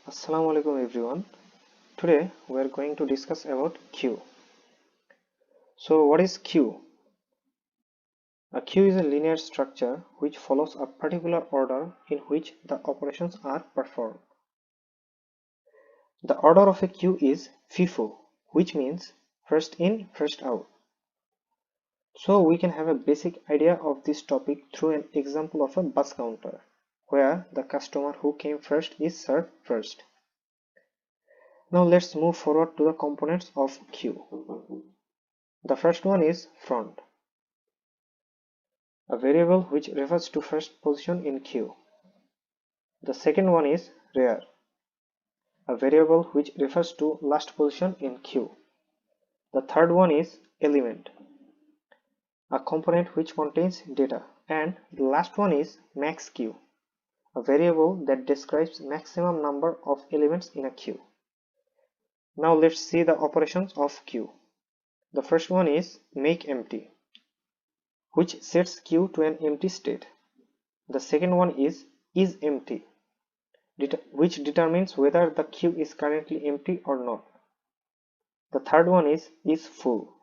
Assalamu alaikum everyone. Today we are going to discuss about queue. So what is queue? A queue is a linear structure which follows a particular order in which the operations are performed. The order of a queue is FIFO, which means first in, first out. So we can have a basic idea of this topic through an example of a bus counter, where the customer who came first is served first. Now let's move forward to the components of queue. The first one is front, a variable which refers to first position in queue. The second one is rear, a variable which refers to last position in queue. The third one is element, a component which contains data. And the last one is max queue, a variable that describes maximum number of elements in a queue. Now let's see the operations of queue. The first one is make empty, which sets queue to an empty state. The second one is empty, which determines whether the queue is currently empty or not. The third one is full,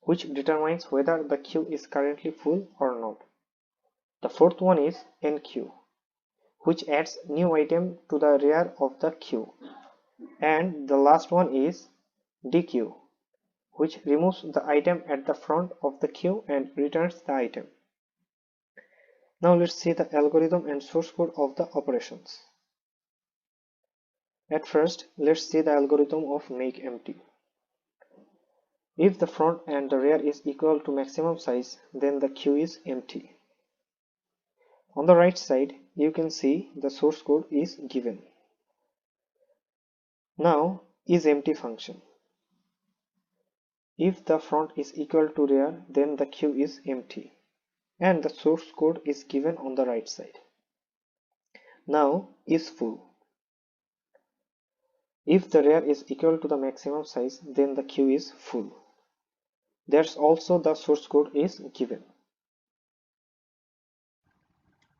which determines whether the queue is currently full or not. The fourth one is enqueue, which adds new item to the rear of the queue. And the last one is dequeue, which removes the item at the front of the queue and returns the item. Now let's see the algorithm and source code of the operations. At first, let's see the algorithm of make empty. If the front and the rear is equal to maximum size, then the queue is empty. On the right side, you can see the source code is given. Now, isEmpty function. If the front is equal to rear, then the queue is empty. And the source code is given on the right side. Now, isFull. If the rear is equal to the maximum size, then the queue is full. There's also the source code is given.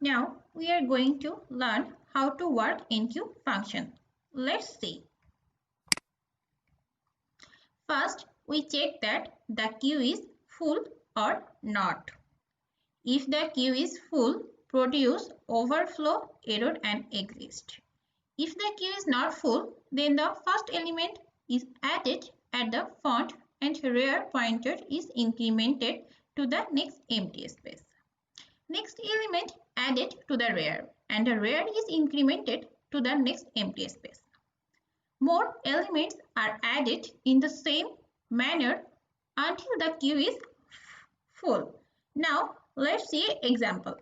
Now we are going to learn how to work enqueue function. Let's see. First, we check that the queue is full or not. If the queue is full, produce overflow, error and exist. If the queue is not full, then the first element is added at the front and rear pointer is incremented to the next empty space. Next element added to the rear and the rear is incremented to the next empty space. More elements are added in the same manner until the queue is full. Now let's see an example.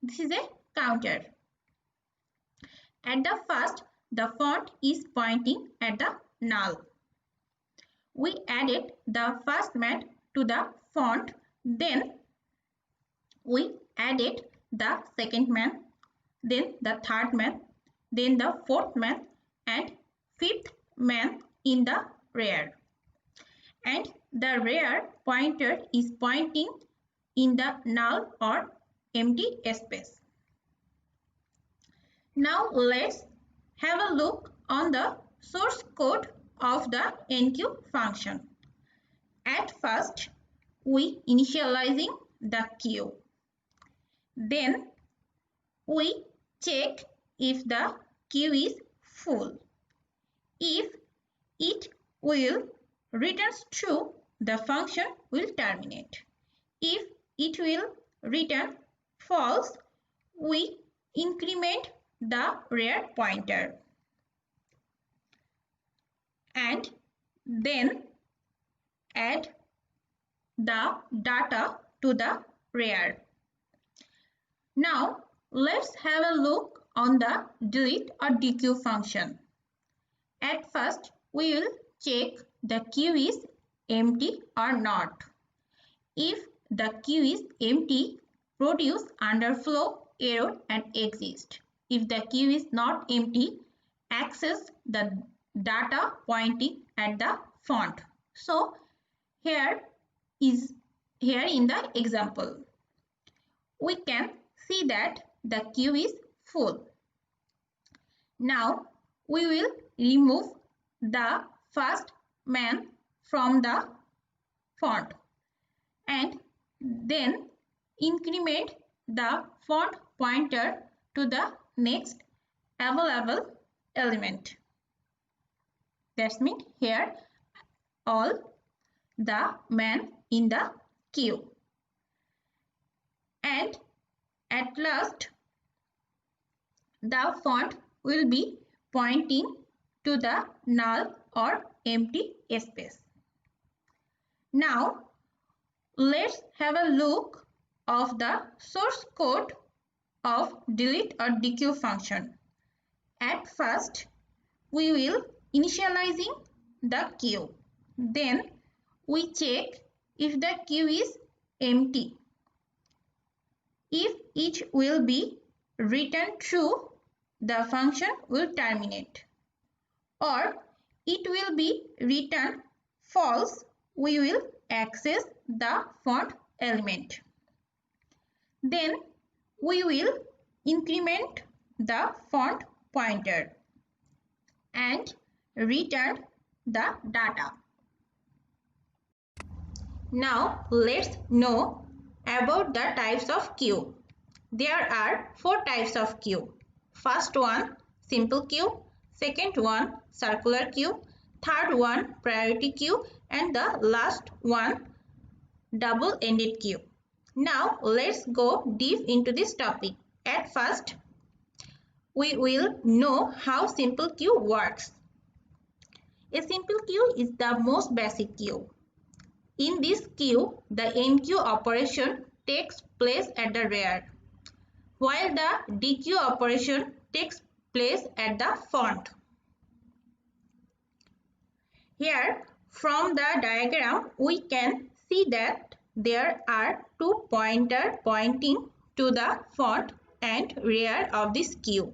This is a counter. At the first, the font is pointing at the null. We added the first man to the font, then we added the second man, then the third man, then the fourth man and fifth man in the rear. And the rear pointer is pointing in the null or empty space. Now let's have a look on the source code of the enqueue function. At first, we initializing the queue. Then we check if the queue is full. If it will returns true, the function will terminate. If it will return false, we increment the rear pointer and then add the data to the rear. Now let's have a look on the delete or dequeue function. At first, we will check the queue is empty or not. If the queue is empty, produce underflow, error and exist. If the queue is not empty, access the data pointing at the font. So here in the example, we can see that the queue is full. Now we will remove the first man from the font and then increment the font pointer to the next available element. That means here all the man in the queue. And at last the font will be pointing to the null or empty space. Now let's have a look of the source code of delete or dequeue function. At first, we will initializing the queue. Then we check if the queue is empty. If it will be returned true, the function will terminate. Or it will be returned false, we will access the font element. Then we will increment the font pointer and return the data. Now let's know about the types of queue. There are 4 types of queue. First one, simple queue. Second one, circular queue. Third one, priority queue. And the last one, double-ended queue. Now let's go deep into this topic. At first, we will know how simple queue works. A simple queue is the most basic queue. In this queue, the enqueue operation takes place at the rear, while the dequeue operation takes place at the front. Here, from the diagram, we can see that there are 2 pointers pointing to the front and rear of this queue.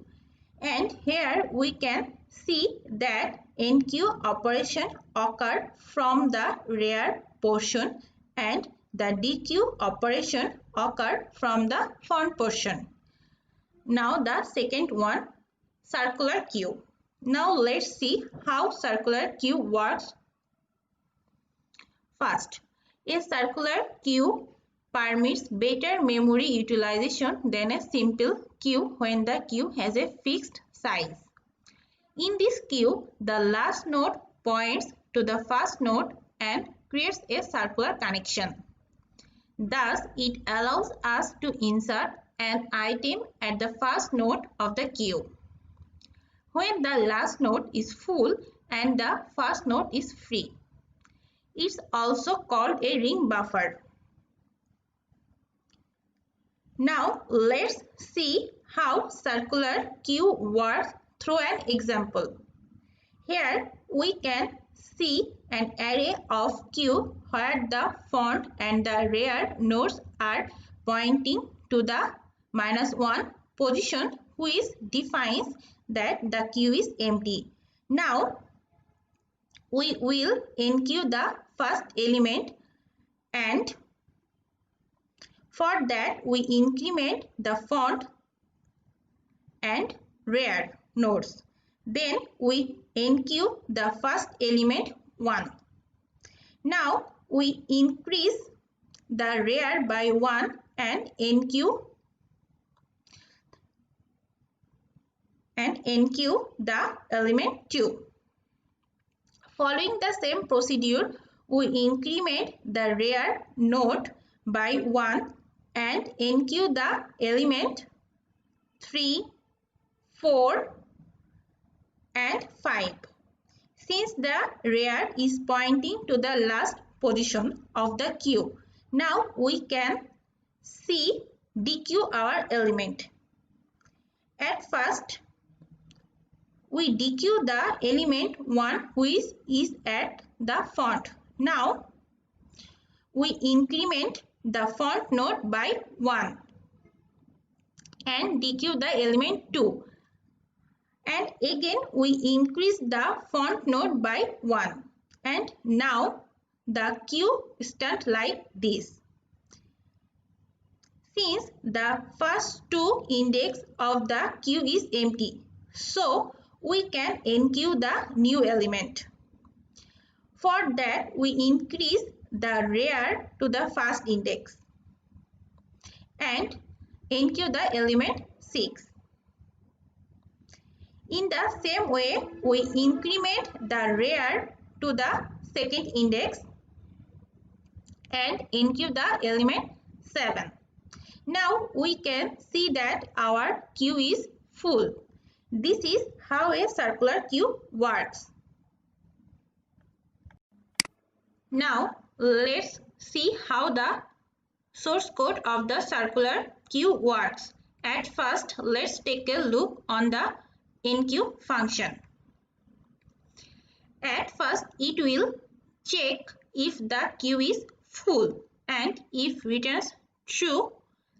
And here we can see that enqueue operation occur from the rear portion and the dequeue operation occur from the front portion. Now the second one, circular queue. Now let's see how circular queue works. First, a circular queue permits better memory utilization than a simple queue when the queue has a fixed size. In this queue, the last node points to the first node and creates a circular connection. Thus, it allows us to insert an item at the first node of the queue when the last node is full and the first node is free. It's also called a ring buffer. Now let's see how circular queue works through an example. Here we can see an array of queue where the front and the rear nodes are pointing to the -1 position, which defines that the queue is empty. Now we will enqueue the first element, and for that we increment the front and rear nodes. Then we enqueue the first element 1. Now we increase the rear by 1 and enqueue the element 2. Following the same procedure, we increment the rear node by 1 and enqueue the element 3, 4 and 5. Since the rear is pointing to the last position of the queue, now we can see dequeue our element. At first, we dequeue the element 1 which is at the front. Now, we increment the front node by 1 and dequeue the element 2. And again, we increase the front node by 1. And now, the queue stands like this. Since the first 2 index of the queue is empty, so we can enqueue the new element. For that, we increase the rear to the first index and enqueue the element 6. In the same way, we increment the rear to the second index and enqueue the element 7. Now we can see that our queue is full. This is how a circular queue works. Now let's see how the source code of the circular queue works. At first, let's take a look on the enqueue function. At first, it will check if the queue is full, and if returns true,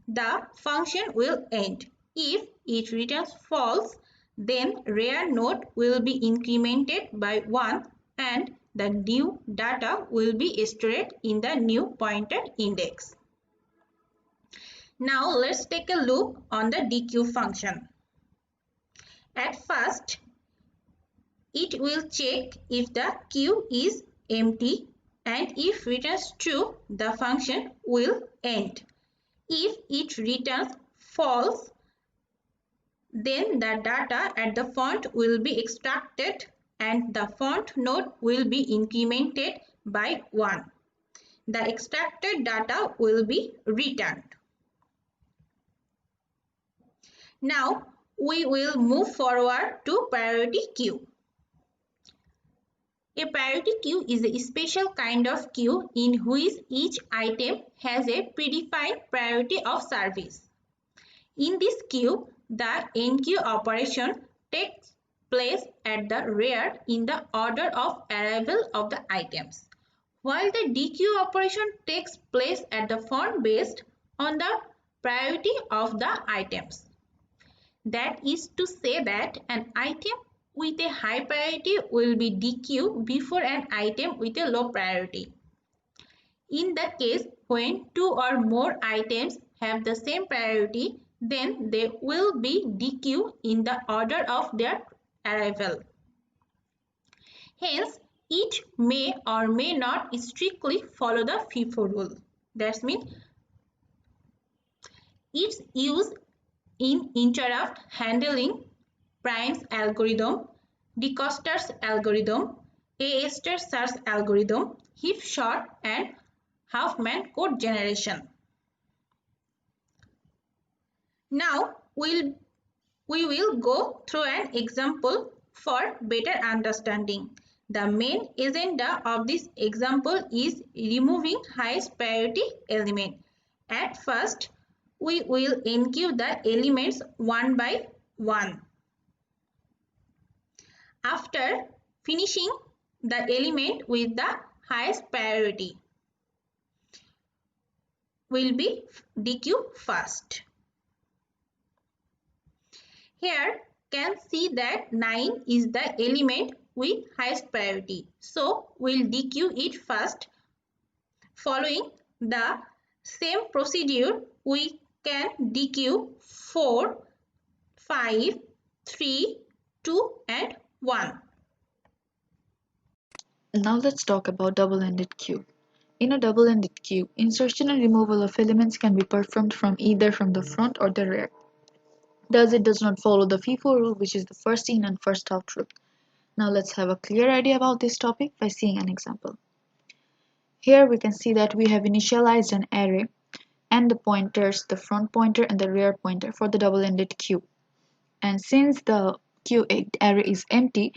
the function will end. If it returns false, then rear node will be incremented by 1 and the new data will be stored in the new pointer index. Now let's take a look on the dequeue function. At first, it will check if the queue is empty, and if returns true, the function will end. If it returns false, then the data at the font will be extracted and the font node will be incremented by 1. The extracted data will be returned. Now we will move forward to priority queue. A priority queue is a special kind of queue in which each item has a predefined priority of service. In this queue, the enqueue operation takes place at the rear in the order of arrival of the items, while the dequeue operation takes place at the front based on the priority of the items. That is to say that an item with a high priority will be dequeued before an item with a low priority. In the case when two or more items have the same priority, then they will be dequeued in the order of their arrival. Hence, it may or may not strictly follow the FIFO rule. That means its use in interrupt handling, Prim's algorithm, DeCoster's algorithm, A-star search algorithm, heap sort, and Huffman code generation. Now we will go through an example for better understanding. The main agenda of this example is removing highest priority element. At first, we will enqueue the elements one by one. After finishing the element with the highest priority, will be dequeue first. Here can see that 9 is the element with highest priority. So we'll dequeue it first. Following the same procedure, we can dequeue 4, 5, 3, 2 and 1. Now let's talk about double-ended queue. In a double-ended queue, insertion and removal of elements can be performed from either from the front or the rear. Thus, it does not follow the FIFO rule, which is the first in and first out rule. Now let's have a clear idea about this topic by seeing an example. Here we can see that we have initialized an array and the pointers, the front pointer and the rear pointer for the double-ended queue. And since the queue array is empty,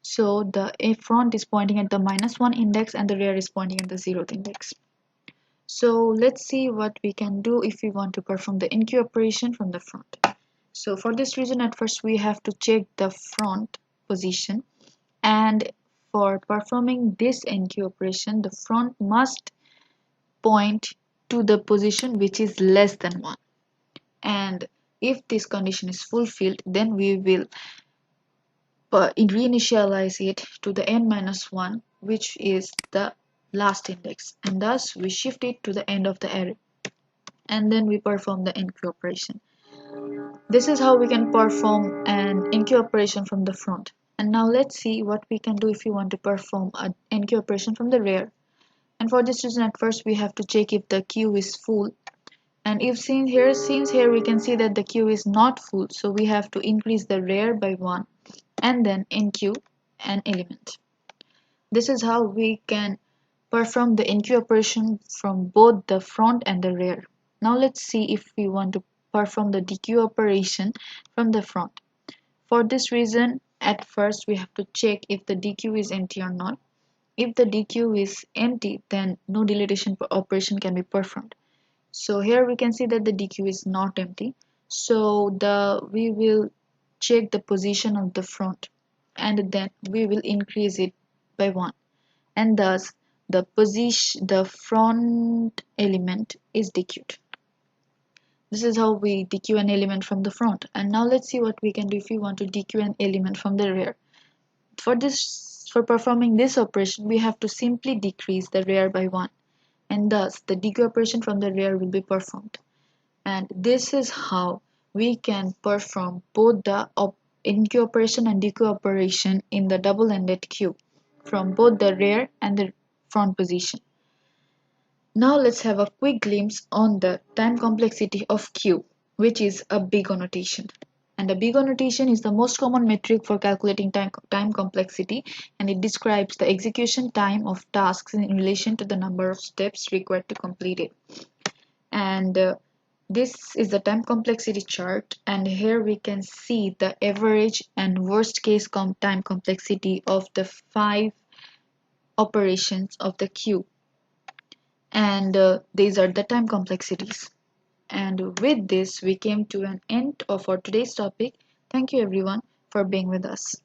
so the front is pointing at the -1 index and the rear is pointing at the 0th index. So let's see what we can do if we want to perform the enqueue operation from the front. So for this reason, at first we have to check the front position, and for performing this enqueue operation, the front must point to the position which is less than 1. And if this condition is fulfilled, then we will reinitialize it to the n-1, which is the last index, and thus we shift it to the end of the array, and then we perform the enqueue operation. This is how we can perform an NQ operation from the front. And now let's see what we can do if we want to perform an NQ operation from the rear. And for this reason, at first we have to check if the queue is full. And if since here we can see that the queue is not full, so we have to increase the rear by 1 and then NQ an element. This is how we can perform the NQ operation from both the front and the rear. Now let's see if we want to perform the DQ operation from the front. For this reason, at first we have to check if the DQ is empty or not. If the DQ is empty, then no deletion operation can be performed. So here we can see that the DQ is not empty. So we will check the position of the front and then we will increase it by 1, and thus the front element is DQ'd. This is how we DQ an element from the front. And now let's see what we can do if we want to DQ an element from the rear. For performing this operation, we have to simply decrease the rear by 1, and thus the DQ operation from the rear will be performed. And this is how we can perform both the NQ operation and DQ operation in the double-ended queue from both the rear and the front position. Now let's have a quick glimpse on the time complexity of queue, which is a big O notation. And a big O notation is the most common metric for calculating time complexity, and it describes the execution time of tasks in relation to the number of steps required to complete it. And this is the time complexity chart, and here we can see the average and worst case time complexity of the 5 operations of the queue, and these are the time complexities. And with this we came to an end of our today's topic. Thank you everyone for being with us.